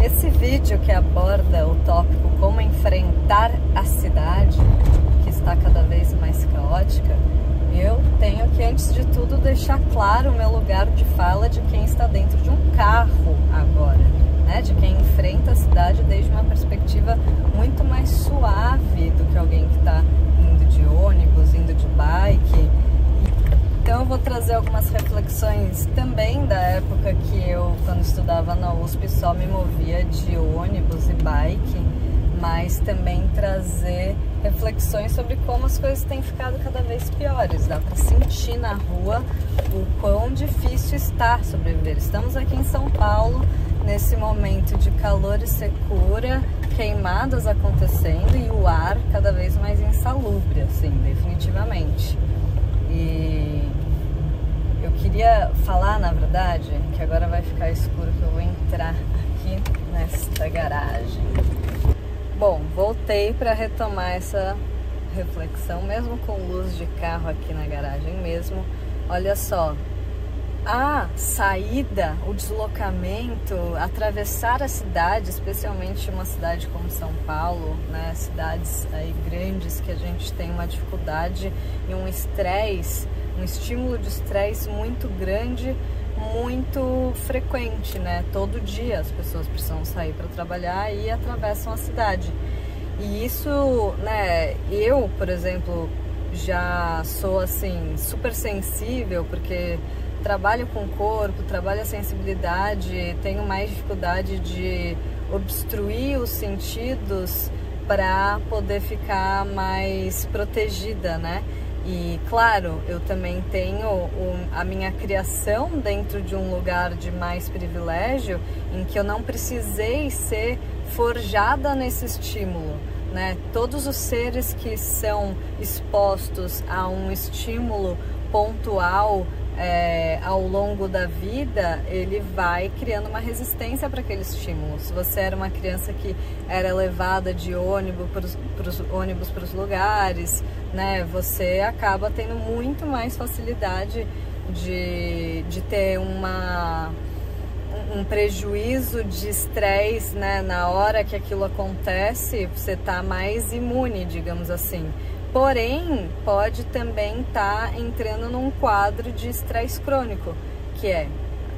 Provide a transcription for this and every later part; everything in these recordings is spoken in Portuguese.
Esse vídeo que aborda o tópico como enfrentar a cidade, que está cada vez mais caótica, eu tenho que, antes de tudo, deixar claro o meu lugar de fala de quem está dentro de um carro agora, né? De quem enfrenta a cidade desde uma perspectiva muito mais suave do que alguém que está indo de ônibus, indo de bike. Então eu vou trazer algumas reflexões também da época que eu, quando estudava na USP, só me movia de ônibus e bike, mas também trazer reflexões sobre como as coisas têm ficado cada vez piores. Dá para sentir na rua o quão difícil está sobreviver. Estamos aqui em São Paulo, nesse momento de calor e secura, queimadas acontecendo e o ar cada vez mais insalubre, assim, definitivamente. E eu queria falar, na verdade, que agora vai ficar escuro, que eu vou entrar aqui nesta garagem. Bom, voltei para retomar essa reflexão, mesmo com luz de carro aqui na garagem mesmo. Olha só, a saída, o deslocamento, atravessar a cidade, especialmente uma cidade como São Paulo, né? Cidades aí grandes que a gente tem uma dificuldade e um estresse, um estímulo de estresse muito grande, muito frequente, né? Todo dia as pessoas precisam sair para trabalhar e atravessam a cidade. E isso, né? Eu, por exemplo, já sou assim super sensível porque trabalho com o corpo, trabalho a sensibilidade, tenho mais dificuldade de obstruir os sentidos para poder ficar mais protegida, né? E claro, eu também tenho a minha criação dentro de um lugar de mais privilégio, em que eu não precisei ser forjada nesse estímulo, né? Todos os seres que são expostos a um estímulo pontual ao longo da vida, ele vai criando uma resistência para aquele estímulo. Se você era uma criança que era levada de ônibus para os lugares, né, você acaba tendo muito mais facilidade de ter um prejuízo de estresse, né, na hora que aquilo acontece, você está mais imune, digamos assim. Porém, pode também estar entrando num quadro de estresse crônico, que é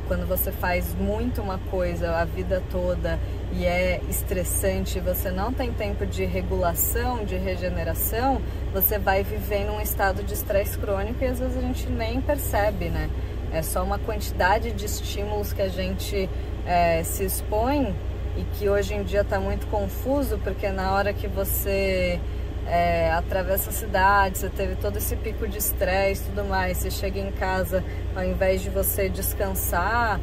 quando você faz muito uma coisa a vida toda e é estressante, você não tem tempo de regulação, de regeneração, você vai viver num estado de estresse crônico e às vezes a gente nem percebe, né? É só uma quantidade de estímulos que a gente se expõe e que hoje em dia está muito confuso, porque na hora que você atravessa a cidade, você teve todo esse pico de estresse e tudo mais, você chega em casa, ao invés de você descansar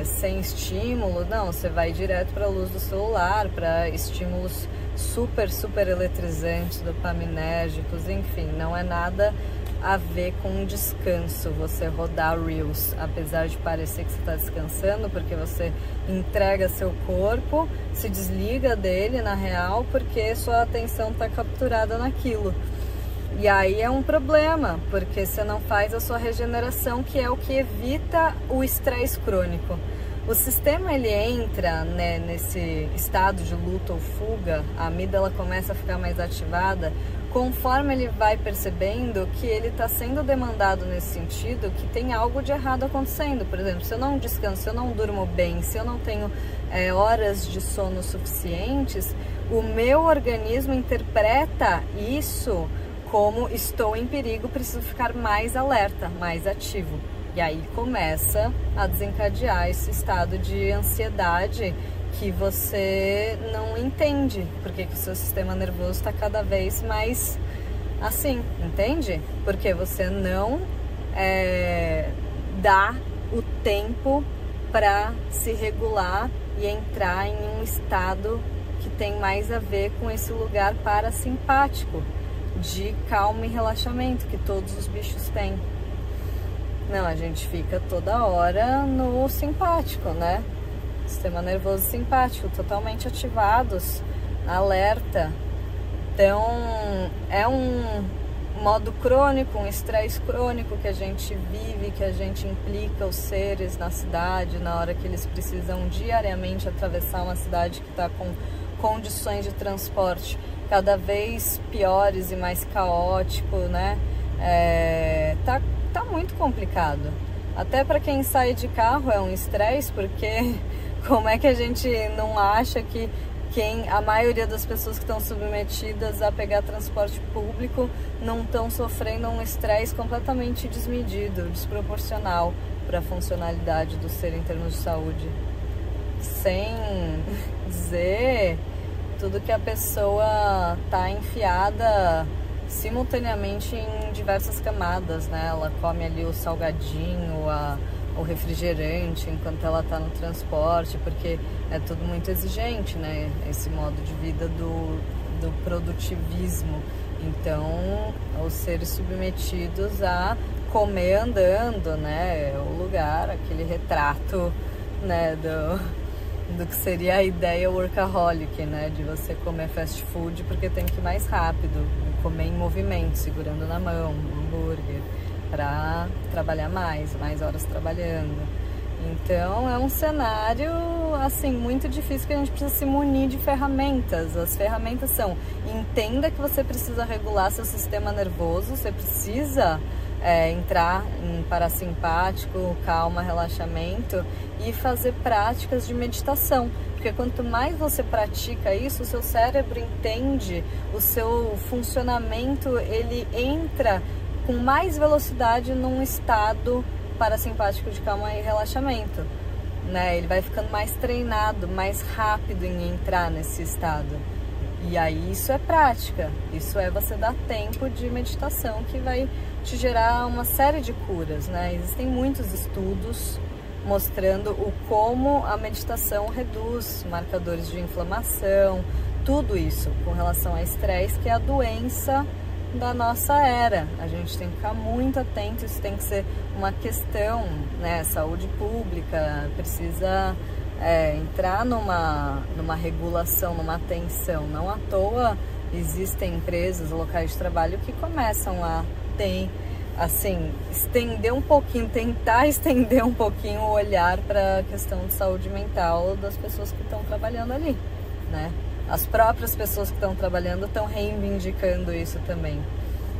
sem estímulo, não, você vai direto para a luz do celular, para estímulos super eletrizantes, dopaminérgicos, enfim, não é nada a ver com descanso, você rodar Reels, apesar de parecer que você está descansando, porque você entrega seu corpo, se desliga dele na real, porque sua atenção está capturada naquilo. E aí é um problema, porque você não faz a sua regeneração, que é o que evita o estresse crônico. O sistema, ele entra, né, nesse estado de luta ou fuga, a amígdala começa a ficar mais ativada, conforme ele vai percebendo que ele está sendo demandado nesse sentido, que tem algo de errado acontecendo. Por exemplo, se eu não descanso, se eu não durmo bem, se eu não tenho horas de sono suficientes, o meu organismo interpreta isso como estou em perigo, preciso ficar mais alerta, mais ativo. E aí começa a desencadear esse estado de ansiedade que você não entende, porque que o seu sistema nervoso está cada vez mais assim, entende? Porque você não dá o tempo para se regular e entrar em um estado que tem mais a ver com esse lugar parasimpático, de calma e relaxamento, que todos os bichos têm. Não, a gente fica toda hora no simpático, né? Sistema nervoso simpático, totalmente ativados, alerta. Então, é modo crônico, um estresse crônico que a gente vive, que a gente implica os seres na cidade, na hora que eles precisam diariamente atravessar uma cidade que está com condições de transporte cada vez piores e mais caótico, né? Tá muito complicado. Até para quem sai de carro é um estresse, porque como é que a gente não acha que a maioria das pessoas que estão submetidas a pegar transporte público não estão sofrendo um estresse completamente desmedido, desproporcional para a funcionalidade do ser em termos de saúde. Sem dizer tudo que a pessoa está enfiada simultaneamente em diversas camadas, né? Ela come ali o salgadinho, o refrigerante enquanto ela está no transporte, porque é tudo muito exigente, né? Esse modo de vida do produtivismo. Então, os seres submetidos a comer andando, né? O lugar, aquele retrato, né? Do que seria a ideia workaholic, né? De você comer fast food porque tem que ir mais rápido, comer em movimento, segurando na mão, um hambúrguer, para trabalhar mais horas trabalhando. Então é um cenário assim muito difícil, que a gente precisa se munir de ferramentas. As ferramentas são: entenda que você precisa regular seu sistema nervoso, você precisa entrar em parasimpático, calma, relaxamento, e fazer práticas de meditação, porque quanto mais você pratica isso, o seu cérebro entende, o seu funcionamento, ele entra com mais velocidade num estado parasimpático de calma e relaxamento, né? Ele vai ficando mais treinado, mais rápido em entrar nesse estado. E aí isso é prática, isso é você dar tempo de meditação, que vai te gerar uma série de curas, né? Existem muitos estudos mostrando como a meditação reduz marcadores de inflamação, tudo isso com relação a estresse, que é a doença da nossa era. A gente tem que ficar muito atento, isso tem que ser uma questão, né? Saúde pública precisa entrar numa regulação, numa atenção. Não à toa existem empresas, locais de trabalho que começam a estender um pouquinho, tentar estender um pouquinho o olhar para a questão de saúde mental das pessoas que estão trabalhando ali, né? As próprias pessoas que estão trabalhando estão reivindicando isso também,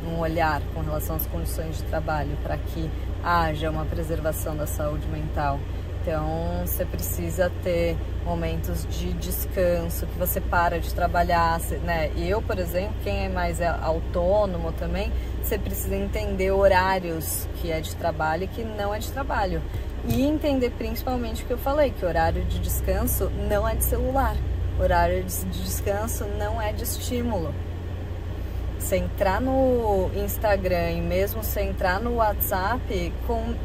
um olhar com relação às condições de trabalho, para que haja uma preservação da saúde mental. Então, você precisa ter momentos de descanso, que você para de trabalhar, né? Eu, por exemplo, quem é mais autônomo também, você precisa entender horários que é de trabalho e que não é de trabalho. E entender principalmente o que eu falei, que horário de descanso não é de celular, horário de descanso não é de estímulo. Você entrar no Instagram e mesmo você entrar no WhatsApp,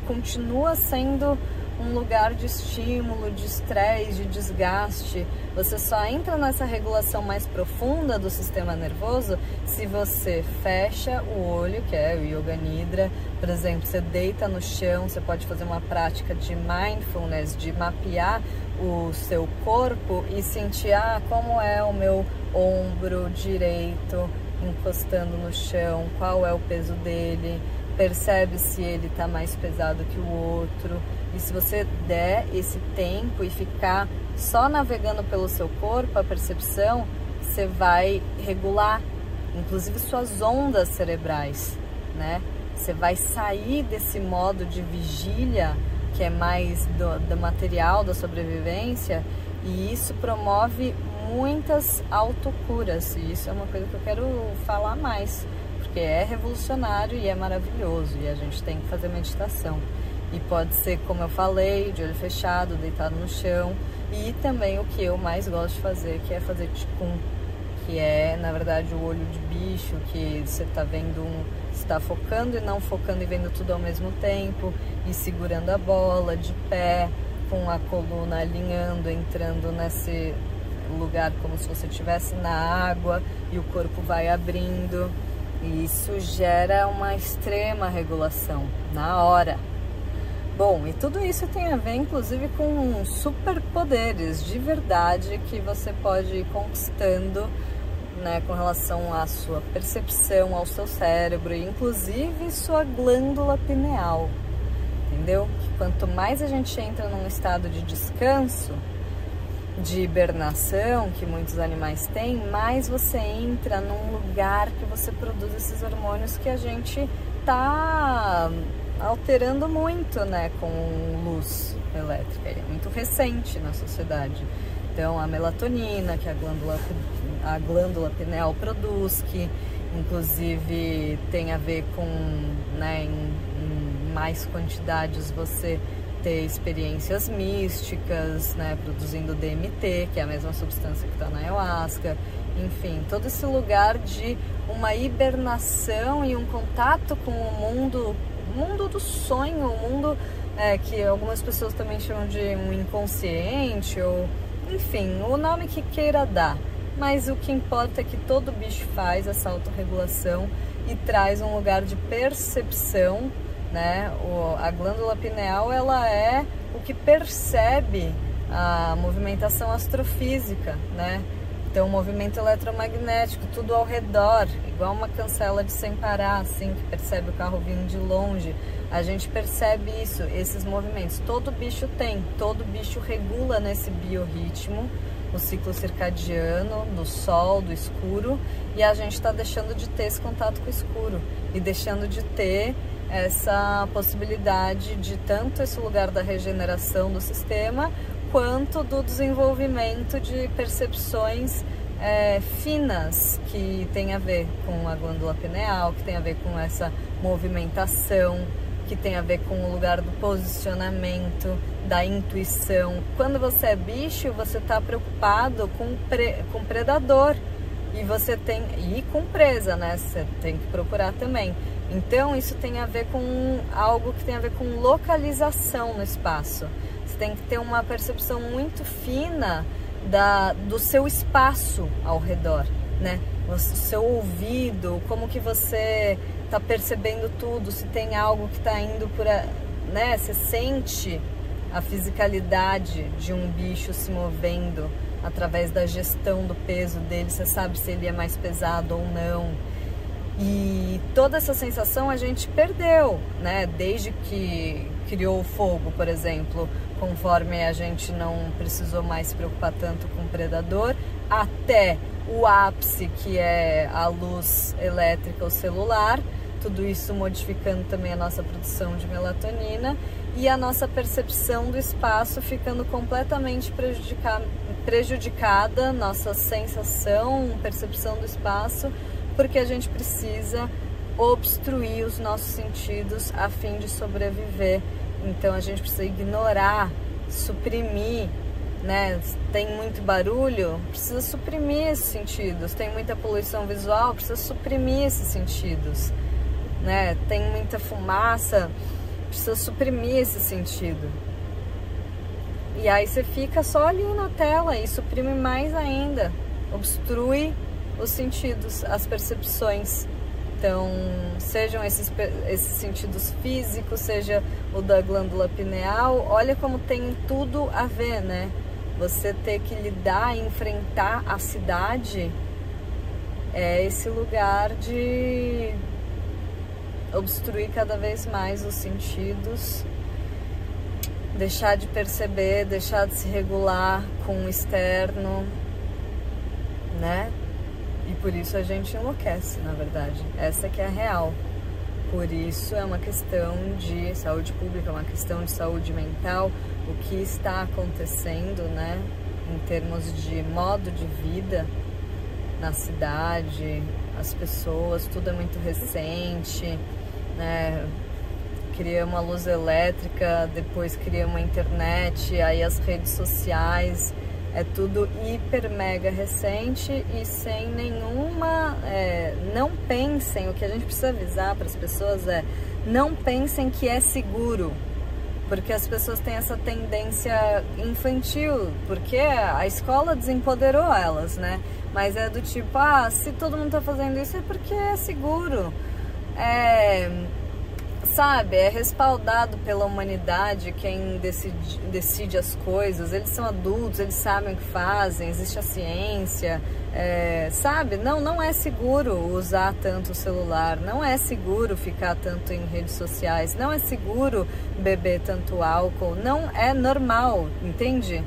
continua sendo um lugar de estímulo, de estresse, de desgaste. Você só entra nessa regulação mais profunda do sistema nervoso se você fecha o olho, que é o Yoga Nidra. Por exemplo, você deita no chão, você pode fazer uma prática de mindfulness, de mapear o seu corpo e sentir como é o meu ombro direito encostando no chão, qual é o peso dele, percebe se ele está mais pesado que o outro. E se você der esse tempo e ficar só navegando pelo seu corpo, a percepção, você vai regular, inclusive, suas ondas cerebrais, né? Você vai sair desse modo de vigília, que é mais do material, da sobrevivência, e isso promove muitas autocuras. E isso é uma coisa que eu quero falar mais, porque é revolucionário e é maravilhoso, e a gente tem que fazer meditação. E pode ser, como eu falei, de olho fechado, deitado no chão. E também o que eu mais gosto de fazer, que é fazer Qigong, que é, na verdade, o olho de bicho, que você está vendo está focando e não focando e vendo tudo ao mesmo tempo, e segurando a bola de pé, com a coluna alinhando, entrando nesse lugar como se você estivesse na água e o corpo vai abrindo. E isso gera uma extrema regulação na hora. Bom, e tudo isso tem a ver, inclusive, com superpoderes de verdade que você pode ir conquistando né, com relação à sua percepção, ao seu cérebro, inclusive sua glândula pineal, entendeu? Que quanto mais a gente entra num estado de descanso, de hibernação, que muitos animais têm, mais você entra num lugar que você produz esses hormônios que a gente tá alterando muito, né, com luz elétrica. Ele é muito recente na sociedade. Então, a melatonina, que a glândula pineal produz, que inclusive tem a ver com, né, em mais quantidades você ter experiências místicas, né, produzindo DMT, que é a mesma substância que está na ayahuasca. Enfim, todo esse lugar de uma hibernação e um contato com o mundo do sonho, o mundo que algumas pessoas também chamam de um inconsciente, ou enfim, o nome que queira dar. Mas o que importa é que todo bicho faz essa autorregulação e traz um lugar de percepção, né? A glândula pineal, ela é o que percebe a movimentação astrofísica, né? Então, o movimento eletromagnético, tudo ao redor, igual uma cancela de sem parar, assim, que percebe o carro vindo de longe. A gente percebe isso, esses movimentos. Todo bicho tem, todo bicho regula nesse biorritmo, o ciclo circadiano, do sol, do escuro, e a gente está deixando de ter esse contato com o escuro e deixando de ter essa possibilidade de tanto esse lugar da regeneração do sistema, quanto do desenvolvimento de percepções finas que tem a ver com a glândula pineal, que tem a ver com essa movimentação, que tem a ver com o lugar do posicionamento, da intuição. Quando você é bicho, você está preocupado com predador e com presa, né? Você tem que procurar também. Então, isso tem a ver com algo que tem a ver com localização no espaço. Você tem que ter uma percepção muito fina do seu espaço ao redor, né? O seu ouvido, como que você está percebendo tudo, se tem algo que está indo por... né? Você sente a fisicalidade de um bicho se movendo através da gestão do peso dele, você sabe se ele é mais pesado ou não. E toda essa sensação a gente perdeu, né? Desde que criou o fogo, por exemplo, conforme a gente não precisou mais se preocupar tanto com o predador, até o ápice, que é a luz elétrica ou celular, tudo isso modificando também a nossa produção de melatonina e a nossa percepção do espaço ficando completamente prejudicada, nossa sensação, percepção do espaço, porque a gente precisa obstruir os nossos sentidos a fim de sobreviver. Então a gente precisa ignorar, suprimir, né? Tem muito barulho, precisa suprimir esses sentidos. Tem muita poluição visual, precisa suprimir esses sentidos, né? Tem muita fumaça, precisa suprimir esse sentido. E aí você fica só ali na tela e suprime mais ainda, obstrui os sentidos, as percepções. Então, sejam esses sentidos físicos, seja o da glândula pineal, olha como tem tudo a ver, né? Você ter que lidar e enfrentar a cidade é esse lugar de obstruir cada vez mais os sentidos, deixar de perceber, deixar de se regular com o externo, né? E por isso a gente enlouquece, na verdade. Essa que é a real. Por isso é uma questão de saúde pública, é uma questão de saúde mental. O que está acontecendo, né, em termos de modo de vida na cidade, as pessoas, tudo é muito recente, né? Cria uma luz elétrica, depois cria uma internet, aí as redes sociais... É tudo hiper mega recente e sem nenhuma... não pensem, o que a gente precisa avisar para as pessoas é: não pensem que é seguro, porque as pessoas têm essa tendência infantil, porque a escola desempoderou elas, né? Mas é do tipo, se todo mundo tá fazendo isso é porque é seguro. sabe, é respaldado pela humanidade, quem decide as coisas, eles são adultos, eles sabem o que fazem, existe a ciência, sabe? Não é seguro usar tanto o celular, não é seguro ficar tanto em redes sociais, não é seguro beber tanto álcool, não é normal, entende?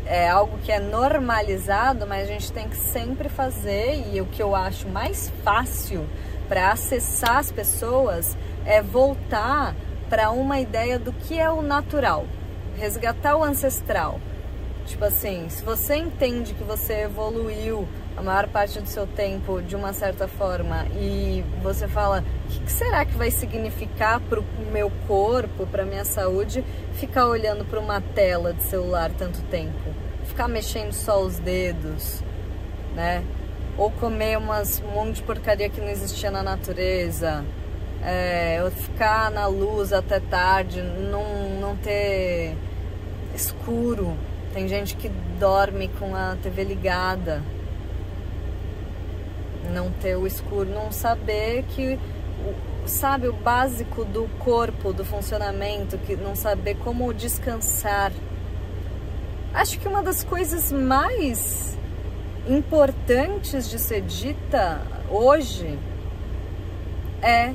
É algo que é normalizado, mas a gente tem que sempre fazer, e o que eu acho mais fácil para acessar as pessoas é voltar para uma ideia do que é o natural, resgatar o ancestral. Tipo assim, se você entende que você evoluiu a maior parte do seu tempo de uma certa forma e você fala, o que será que vai significar para o meu corpo, para minha saúde, ficar olhando para uma tela de celular tanto tempo? Ficar mexendo só os dedos, né? Ou comer um monte de porcaria que não existia na natureza, ou ficar na luz até tarde, não ter escuro. Tem gente que dorme com a TV ligada, não ter o escuro, não saber que, sabe, o básico do corpo, do funcionamento, que não saber como descansar. Acho que uma das coisas mais importantes de ser dita hoje é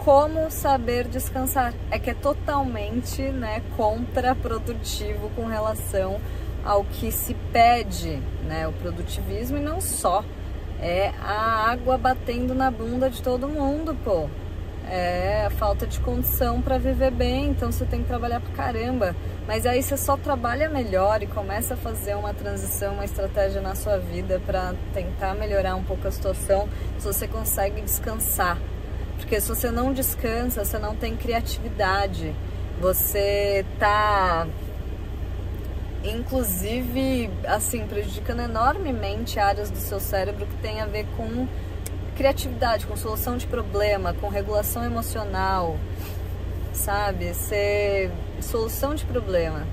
como saber descansar. É que é totalmente, né, contraprodutivo com relação ao que se pede, né, o produtivismo, e não só. É a água batendo na bunda de todo mundo, pô. É a falta de condição para viver bem, então você tem que trabalhar pra caramba. Mas aí você só trabalha melhor e começa a fazer uma transição, uma estratégia na sua vida para tentar melhorar um pouco a situação, se você consegue descansar. Porque se você não descansa, você não tem criatividade. Você tá, inclusive, assim, prejudicando enormemente áreas do seu cérebro que tem a ver com criatividade, com solução de problema, com regulação emocional, sabe? Solução de problema.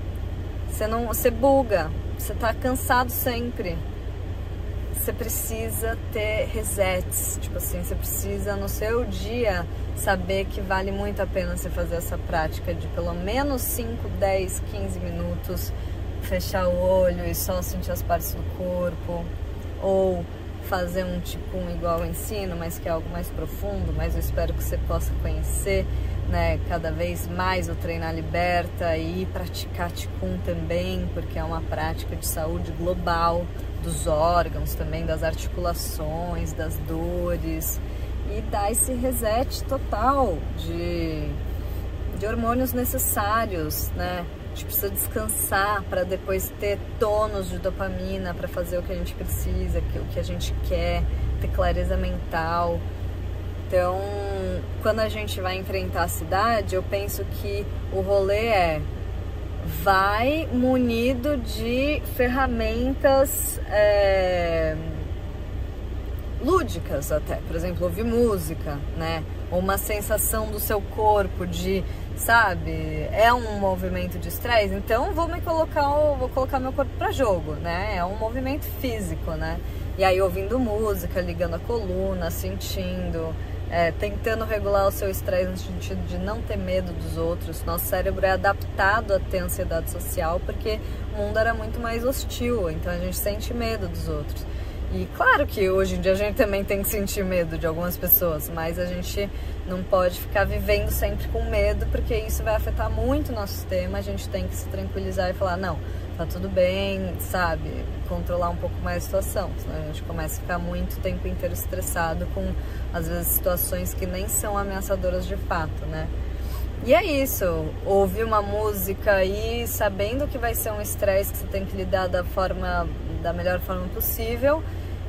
Você buga, você tá cansado sempre. Você precisa ter resets, tipo assim, você precisa no seu dia saber que vale muito a pena você fazer essa prática de pelo menos 5, 10, 15 minutos, fechar o olho e só sentir as partes do corpo, ou fazer um Qigong igual eu ensino, mas que é algo mais profundo, mas eu espero que você possa conhecer, né, cada vez mais o Treinar Liberta e praticar Qigong também, porque é uma prática de saúde global, dos órgãos também, das articulações, das dores, e dar esse reset total de hormônios necessários, né? A gente precisa descansar para depois ter tônus de dopamina para fazer o que a gente precisa, o que a gente quer, ter clareza mental. Então, quando a gente vai enfrentar a cidade, eu penso que o rolê vai munido de ferramentas lúdicas até, por exemplo, ouvir música, né? Ou uma sensação do seu corpo de, sabe, é um movimento de estresse, então vou colocar meu corpo para jogo, né? É um movimento físico, né? E aí ouvindo música, ligando a coluna, sentindo, tentando regular o seu estresse no sentido de não ter medo dos outros. Nosso cérebro é adaptado a ter ansiedade social porque o mundo era muito mais hostil, então a gente sente medo dos outros. E claro que hoje em dia a gente também tem que sentir medo de algumas pessoas, mas a gente não pode ficar vivendo sempre com medo, porque isso vai afetar muito o nosso sistema. A gente tem que se tranquilizar e falar, não, tá tudo bem, sabe? Controlar um pouco mais a situação, senão a gente começa a ficar muito tempo inteiro estressado com, às vezes, situações que nem são ameaçadoras de fato, né? E é isso, ouvir uma música aí sabendo que vai ser um estresse que você tem que lidar da melhor forma possível,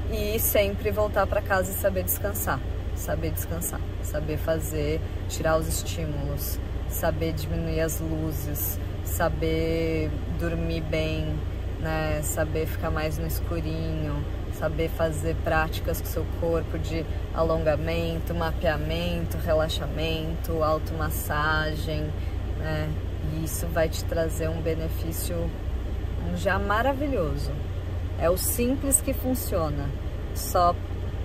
e sempre voltar para casa e saber descansar, saber fazer, tirar os estímulos, saber diminuir as luzes, saber dormir bem, né? Saber ficar mais no escurinho, saber fazer práticas com o seu corpo de alongamento, mapeamento, relaxamento, automassagem, né? E isso vai te trazer um benefício já maravilhoso. É o simples que funciona, só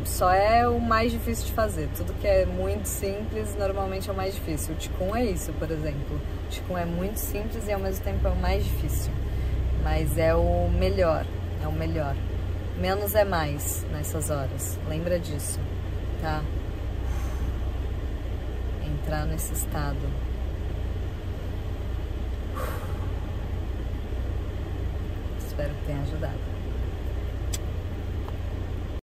só é o mais difícil de fazer. Tudo que é muito simples normalmente é o mais difícil. O Qigong é isso, por exemplo. O Qigong é muito simples e ao mesmo tempo é o mais difícil. Mas é o melhor, é o melhor. Menos é mais nessas horas. Lembra disso, tá? Entrar nesse estado. Espero que tenha ajudado.